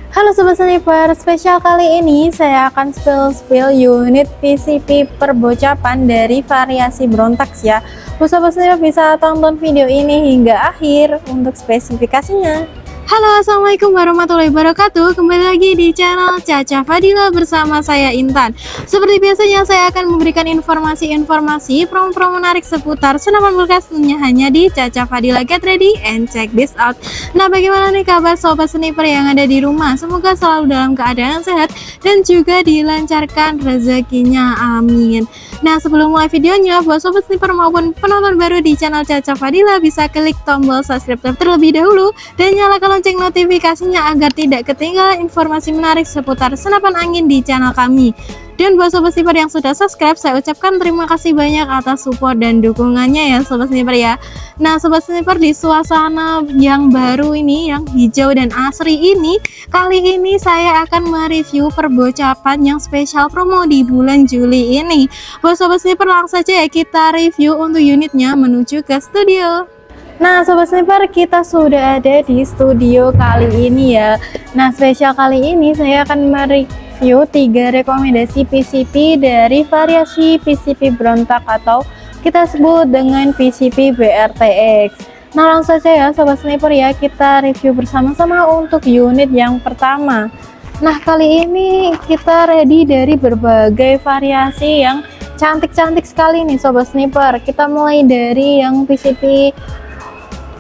Halo Sobat Sniper, spesial kali ini saya akan spill unit PCP perbocapan dari variasi Brontax ya. Sobat Sniper bisa tonton video ini hingga akhir untuk spesifikasinya. Halo, assalamualaikum warahmatullahi wabarakatuh. Kembali lagi di channel Caca Fadila bersama saya Intan. Seperti biasanya saya akan memberikan informasi-informasi promo-promo menarik seputar senapan bekas tentunya hanya di Caca Fadila. Get ready and check this out. Nah, bagaimana nih kabar Sobat Sniper yang ada di rumah? Semoga selalu dalam keadaan sehat dan juga dilancarkan rezekinya, amin. Nah, sebelum mulai videonya, buat Sobat Sniper maupun penonton baru di channel Caca Fadila bisa klik tombol subscribe terlebih dahulu dan nyalakan lonceng notifikasinya agar tidak ketinggalan informasi menarik seputar senapan angin di channel kami. Dan buat Sobat Sniper yang sudah subscribe, saya ucapkan terima kasih banyak atas support dan dukungannya ya Sobat Sniper ya. Nah Sobat Sniper, di suasana yang baru ini, yang hijau dan asri ini, kali ini saya akan mereview perbocapan yang spesial promo di bulan Juli ini. Buat Sobat Sniper, langsung saja ya kita review untuk unitnya menuju ke studio. Nah Sobat Sniper, kita sudah ada di studio kali ini ya. Nah spesial kali ini saya akan mereview 3 rekomendasi PCP dari variasi PCP Brontax atau kita sebut dengan PCP BRTX. Nah langsung saja ya Sobat Sniper ya, kita review bersama-sama untuk unit yang pertama. Nah kali ini kita ready dari berbagai variasi yang cantik-cantik sekali nih Sobat Sniper. Kita mulai dari yang PCP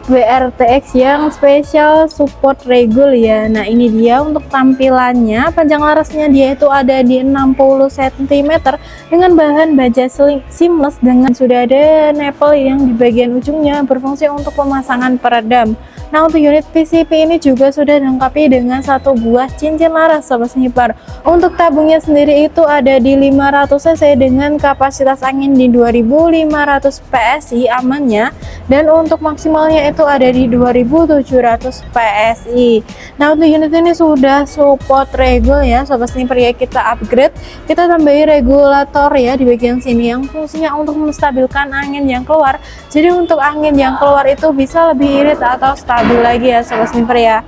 BRTX yang spesial support regul ya. Nah ini dia untuk tampilannya, panjang larasnya dia itu ada di 60 cm dengan bahan baja seamless dengan sudah ada nipple yang di bagian ujungnya berfungsi untuk pemasangan peredam. Nah untuk unit PCP ini juga sudah dilengkapi dengan satu buah cincin laras Sobat Sniper. Untuk tabungnya sendiri itu ada di 500 cc dengan kapasitas angin di 2500 PSI amannya, dan untuk maksimalnya itu ada di 2700 PSI. Nah untuk unit ini sudah support regul ya Sobat Sniper ya, kita upgrade, kita tambahi regulator ya di bagian sini yang fungsinya untuk menstabilkan angin yang keluar. Jadi untuk angin yang keluar itu bisa lebih irit atau stabil lagi ya Sobat Sniper ya.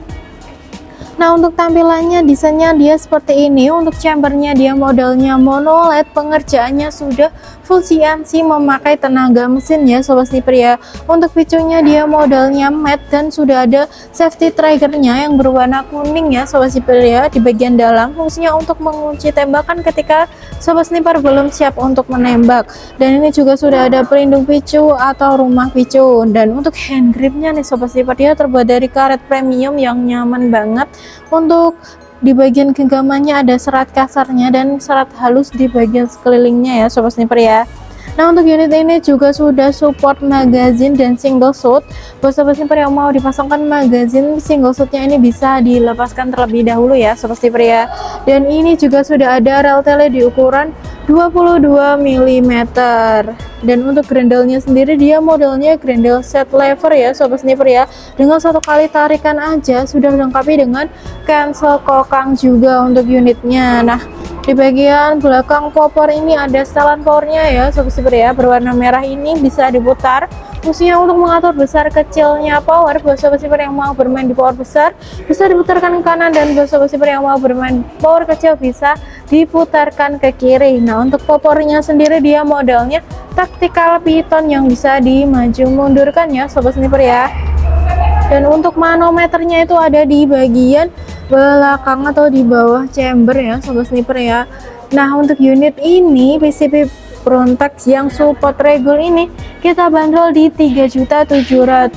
Nah untuk tampilannya, desainnya dia seperti ini. Untuk chambernya dia modelnya mono LED, pengerjaannya sudah full CNC memakai tenaga mesin ya Sobat Sniper ya. Untuk picunya dia modelnya matte dan sudah ada safety triggernya yang berwarna kuning ya Sobat Sniper ya di bagian dalam, fungsinya untuk mengunci tembakan ketika Sobat Sniper belum siap untuk menembak. Dan ini juga sudah ada pelindung picu atau rumah picu. Dan untuk hand gripnya nih Sobat Sniper, dia terbuat dari karet premium yang nyaman banget. Untuk di bagian genggamannya ada serat kasarnya dan serat halus di bagian sekelilingnya ya Sobat Sniper ya. Nah untuk unit ini juga sudah support magazine dan single shot. Buat Sobat Sniper yang mau dipasangkan magazine single shotnya ini bisa dilepaskan terlebih dahulu ya Sobat Sniper ya. Dan ini juga sudah ada rel tele di ukuran 22 mm. Dan untuk grendelnya sendiri dia modelnya grendel set lever ya Sobat Sniper ya. Dengan satu kali tarikan aja sudah dilengkapi dengan cancel kokang juga untuk unitnya. Nah di bagian belakang popor ini ada setelan powernya ya Sobat Sniper ya, berwarna merah ini bisa diputar, fungsinya untuk mengatur besar kecilnya power. Buat Sobat Sniper yang mau bermain di power besar bisa diputarkan ke kanan, dan buat Sobat Sniper yang mau bermain power kecil bisa diputarkan ke kiri. Nah untuk popornya sendiri dia modelnya tactical piton yang bisa dimaju mundurkan ya Sobat Sniper ya. Dan untuk manometernya itu ada di bagian belakang atau di bawah chamber ya Sobat Sniper ya. Nah untuk unit ini PCP Brontax yang support regul ini kita bandrol di 3.700.000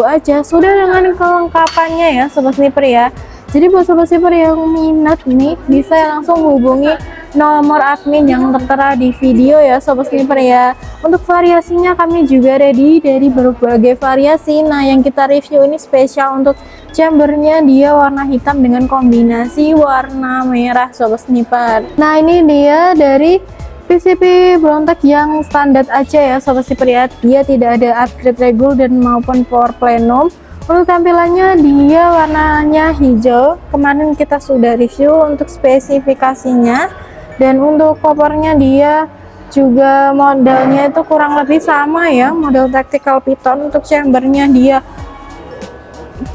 aja sudah dengan kelengkapannya ya Sobat Sniper ya. Jadi buat Sobat Sniper yang minat nih bisa langsung hubungi nomor admin yang tertera di video ya Sobat Sniper ya. Untuk variasinya kami juga ready dari berbagai variasi. Nah yang kita review ini spesial untuk chambernya, dia warna hitam dengan kombinasi warna merah Sobat Sniper. Nah ini dia dari PCP Brontax yang standar aja ya Sobat Sniper ya, dia tidak ada upgrade regul dan maupun power plenum. Untuk tampilannya dia warnanya hijau, kemarin kita sudah review untuk spesifikasinya. Dan untuk popornya dia juga modelnya itu kurang lebih sama ya, model tactical piton. Untuk chambernya dia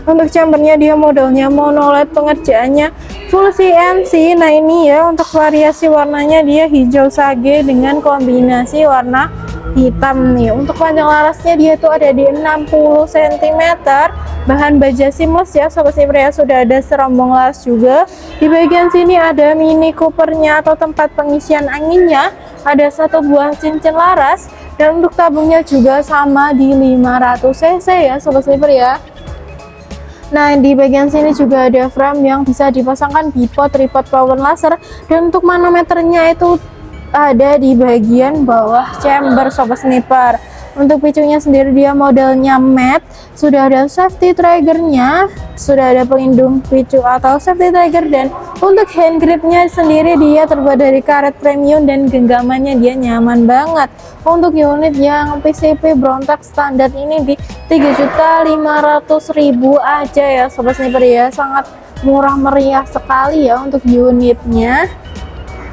Untuk chambernya dia modelnya monoled, pengerjaannya full CNC. Nah ini ya, untuk variasi warnanya dia hijau sage dengan kombinasi warna hitam nih. Untuk panjang larasnya dia tuh ada di 60 cm, bahan baja seamless ya sobat sniper ya. Sudah ada serombong laras juga. Di bagian sini ada mini coopernya atau tempat pengisian anginnya, ada satu buah cincin laras, dan untuk tabungnya juga sama di 500 cc ya sobat sniper ya. Nah di bagian sini juga ada frame yang bisa dipasangkan bipod, tripod power laser, dan untuk manometernya itu ada di bagian bawah chamber sobat sniper. Untuk picunya sendiri dia modelnya matte, sudah ada safety triggernya, sudah ada pelindung picu atau safety trigger, dan untuk hand gripnya sendiri dia terbuat dari karet premium dan genggamannya dia nyaman banget. Untuk unit yang PCP Brontak standar ini di 3.500.000 aja ya sobat sniper ya, sangat murah meriah sekali ya untuk unitnya.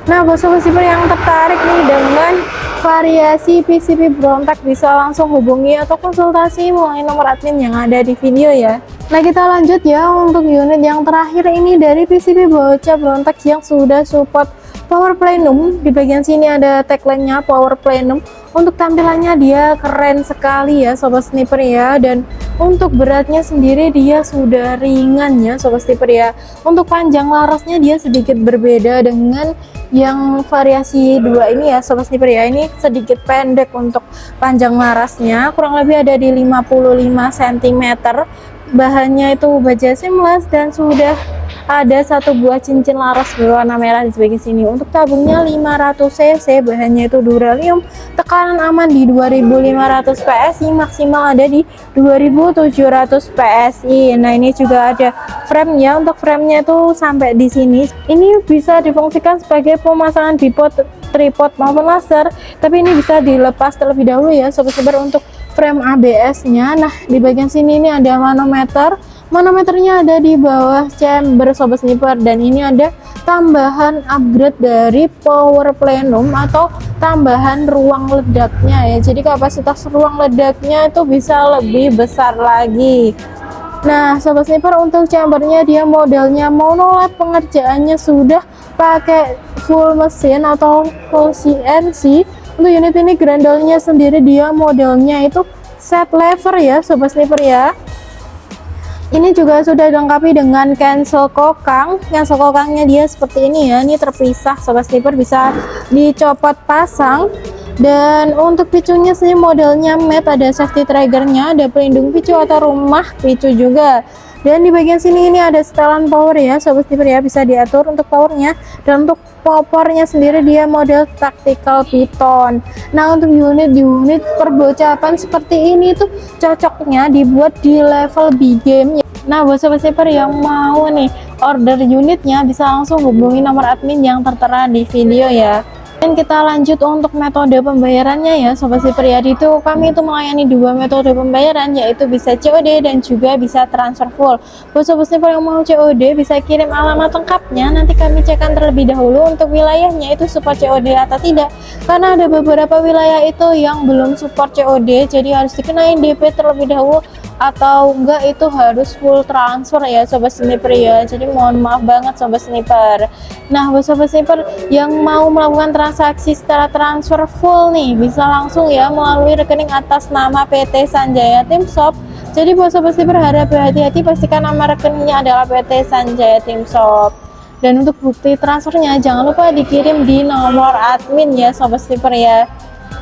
Nah buat sobat sniper yang tertarik nih dengan variasi PCP Brontak, bisa langsung hubungi atau konsultasi melalui nomor admin yang ada di video ya. Nah kita lanjut ya untuk unit yang terakhir ini dari PCP bocah Brontak yang sudah support Power Plenum. Di bagian sini ada tagline-nya Power Plenum. Untuk tampilannya dia keren sekali ya sobat sniper ya, dan untuk beratnya sendiri dia sudah ringan ya sobat sniper ya. Untuk panjang larasnya dia sedikit berbeda dengan yang variasi 2 ini ya sobat sniper ya. Ini sedikit pendek untuk panjang larasnya, kurang lebih ada di 55 cm. Bahannya itu baja seamless dan sudah ada satu buah cincin laras berwarna merah di sebelah sini. Untuk tabungnya 500 cc, bahannya itu duralium, tekanan aman di 2500 PSI, maksimal ada di 2700 PSI. Nah ini juga ada frame ya. Untuk framenya itu sampai di sini. Ini bisa difungsikan sebagai pemasangan bipod, tripod maupun laser, tapi ini bisa dilepas terlebih dahulu ya sobat sniper untuk frame ABS-nya. Nah di bagian sini ini ada manometer. Manometernya ada di bawah chamber sobat sniper, dan ini ada tambahan upgrade dari Power Plenum atau tambahan ruang ledaknya ya. Jadi kapasitas ruang ledaknya itu bisa lebih besar lagi. Nah sobat sniper untuk chambernya dia modelnya monoled, pengerjaannya sudah pakai full mesin atau full CNC. Untuk unit ini grendolnya sendiri dia modelnya itu set lever ya sobat sniper ya. Ini juga sudah dilengkapi dengan cancel kokang. Cancel kokangnya dia seperti ini ya, ini terpisah sobat sniper, bisa dicopot pasang. Dan untuk picunya sendiri modelnya matte, ada safety triggernya, ada pelindung picu atau rumah picu juga. Dan di bagian sini ini ada setelan power ya sobat sniper ya, bisa diatur untuk powernya. Dan untuk popornya sendiri dia model tactical piton. Nah untuk unit perbocapan seperti ini tuh cocoknya dibuat di level B game. Nah buat sobat sniper yang mau nih order unitnya bisa langsung hubungi nomor admin yang tertera di video ya. Dan kita lanjut untuk metode pembayarannya ya sobat sniper ya. Itu kami itu melayani 2 metode pembayaran, yaitu bisa COD dan juga bisa transfer full. Buat sobat sniper yang mau COD bisa kirim alamat lengkapnya, nanti kami cekkan terlebih dahulu untuk wilayahnya itu support COD atau tidak, karena ada beberapa wilayah itu yang belum support COD, jadi harus dikenain DP terlebih dahulu, atau enggak itu harus full transfer ya sobat sniper ya. Jadi mohon maaf banget sobat sniper. Nah buat sobat sniper yang mau melakukan transaksi secara transfer full nih, bisa langsung ya melalui rekening atas nama PT Sanjaya Tim Shop. Jadi buat sobat sniper harap berhati-hati, pastikan nama rekeningnya adalah PT Sanjaya Tim Shop. Dan untuk bukti transfernya jangan lupa dikirim di nomor admin ya sobat sniper ya.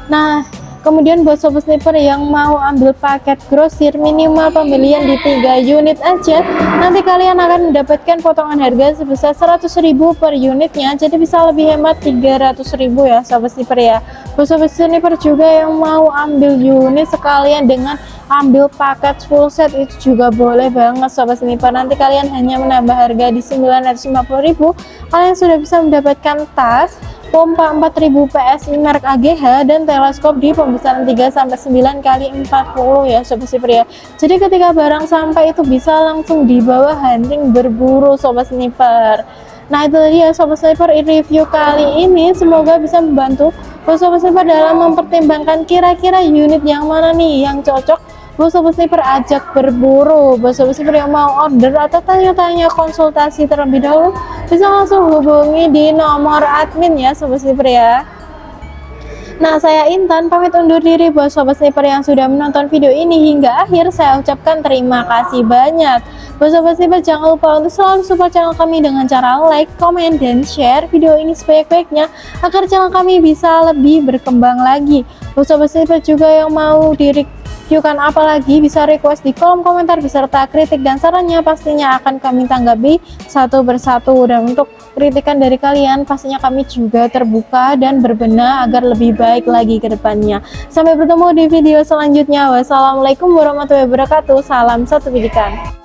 Nah kemudian buat sobat sniper yang mau ambil paket grosir minimal pembelian di 3 unit aja, nanti kalian akan mendapatkan potongan harga sebesar 100.000 per unitnya, jadi bisa lebih hemat 300.000 ya sobat sniper ya. Buat sobat sniper juga yang mau ambil unit sekalian dengan ambil paket full set itu juga boleh banget sobat sniper. Nanti kalian hanya menambah harga di 950.000, kalian sudah bisa mendapatkan tas, pompa 4000 PSI merek AGH, dan teleskop di pembesaran 3-9 kali 40 ya sobat sniper ya. Jadi ketika barang sampai itu bisa langsung dibawa hunting berburu sobat sniper. Nah itu tadi ya sobat sniper review kali ini, semoga bisa membantu sobat sniper dalam mempertimbangkan kira-kira unit yang mana nih yang cocok buat sobat sniper ajak berburu. Buat sobat sniper yang mau order atau tanya-tanya konsultasi terlebih dahulu, bisa langsung hubungi di nomor admin ya sobat sniper ya. Nah, saya Intan pamit undur diri. Buat sobat sniper yang sudah menonton video ini hingga akhir, saya ucapkan terima kasih banyak. Buat sobat sniper jangan lupa untuk selalu support channel kami dengan cara like, comment, dan share video ini sebaik-baiknya agar channel kami bisa lebih berkembang lagi. Buat sobat sniper juga yang mau reviewkan apalagi, bisa request di kolom komentar beserta kritik dan sarannya, pastinya akan kami tanggapi satu persatu. Dan untuk kritikan dari kalian pastinya kami juga terbuka dan berbenah agar lebih baik lagi ke depannya. Sampai bertemu di video selanjutnya. Wassalamualaikum warahmatullahi wabarakatuh. Salam satu pendidikan.